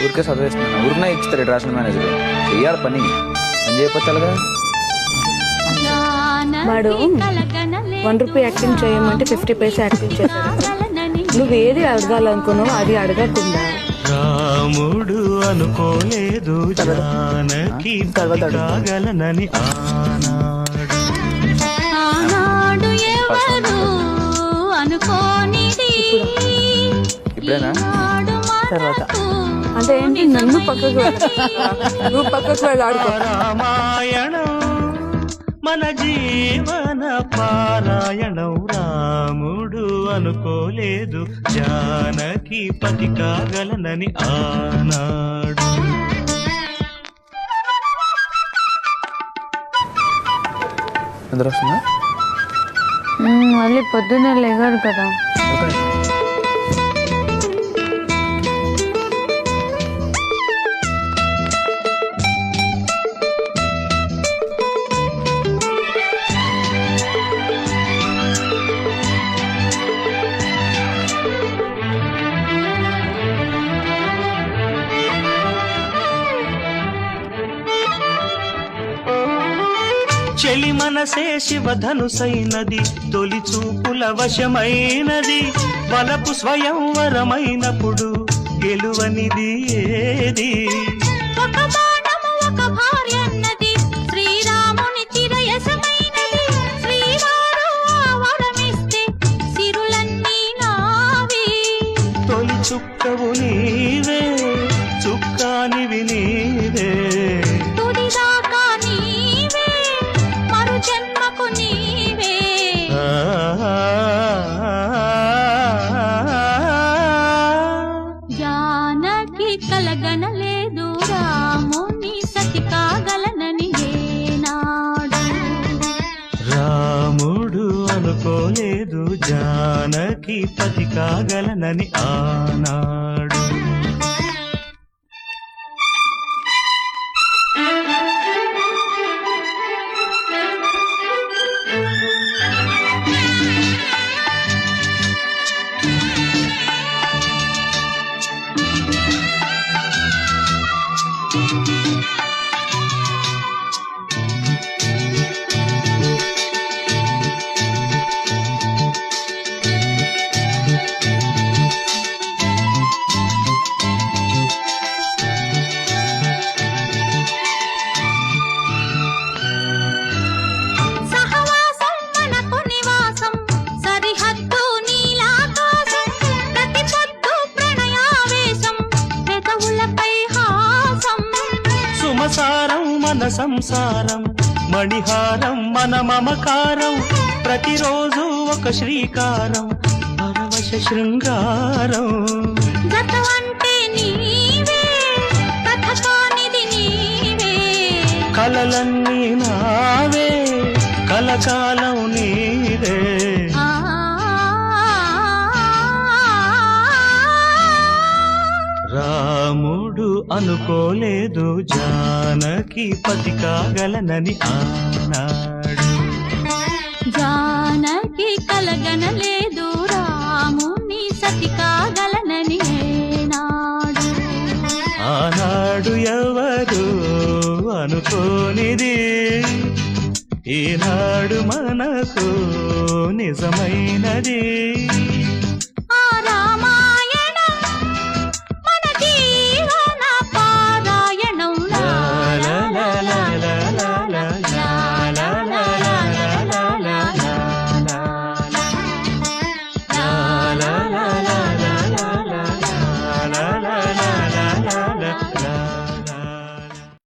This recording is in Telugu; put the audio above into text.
ఊరికే చదివేస్తున్నాను. ఊరినే ఇచ్చుతారు రేషన్ మేనేజర్. చెయ్యాలి పని చేయకపోతాలుగా. వాడు 1 రూపీ యాక్టింగ్ చేయమంటే 50 పైసా యాక్టింగ్ చేశాడు. నువ్వు ఏది అడగాలనుకున్నావు అది అడగకుండా రాముడు అనుకోలేదు జానకి కాగలనని ఆనాడు ఎవరు అనుకోనిది ఇప్పుడేనా తర్వాత అంటే ఏంటి నన్ను పక్కకు నువ్వు పక్కకు వెళ్ళి ఆడుకో. రామాయణం మన జీవన పారాయణం. రాముడు అనుకోలేదు జానకి పతి కాగలనని ఆనాడు. నిద్ర వస్తుందా? మళ్ళీ పొద్దున్నే లేగారు కదా. చెలి మనసే శివధనుసైనది, తొలి చూపుల వశమైనది, బలపు స్వయంవరమైనప్పుడు గెలువనిది ఏది? ఒక బాణము ఒక భార్యన్నది, శ్రీరాముని చిరయసమైనది, శ్రీవారు వరమిస్తే సిరులన్నీ నావి. తొలి చుక్కవు నీవే, చుక్కానివి నీవే, తుదిదాకా నీవే, మరు జన్మకు నీవే. జానకి కలగనలేదు రాముని సతి కాగలనని ఏనాడు. రాముడు అనుకోలేదు జానకి పతి కాగలనని ఆనాడు. సహవాసం మనకు నివాసం, సరిహద్దు నీలాకాశం, ప్రతి పొద్దు ప్రణయావేశం, పెదవులపై హాసం. సుమసారం మన సంసారం, మణిహారం మన మమకారం, ప్రతిరోజు ఒక శ్రీకారం, పరవశ శృంగారం. గత అంటే నీవే, కథ కానిది నీవే. కలలన్నీ నావే, కలకాలం నీవే. ఆ రాముడు అనుకోలేదు జానకి పతి కాగలనని ఆనాడు. జానకి కలగనలేదు రాముని సతి కాగలనని ఏనాడు. ఆనాడు ఎవరు అనుకోనిది, ఈనాడు మనకు నిజమైనది. ఆ రామా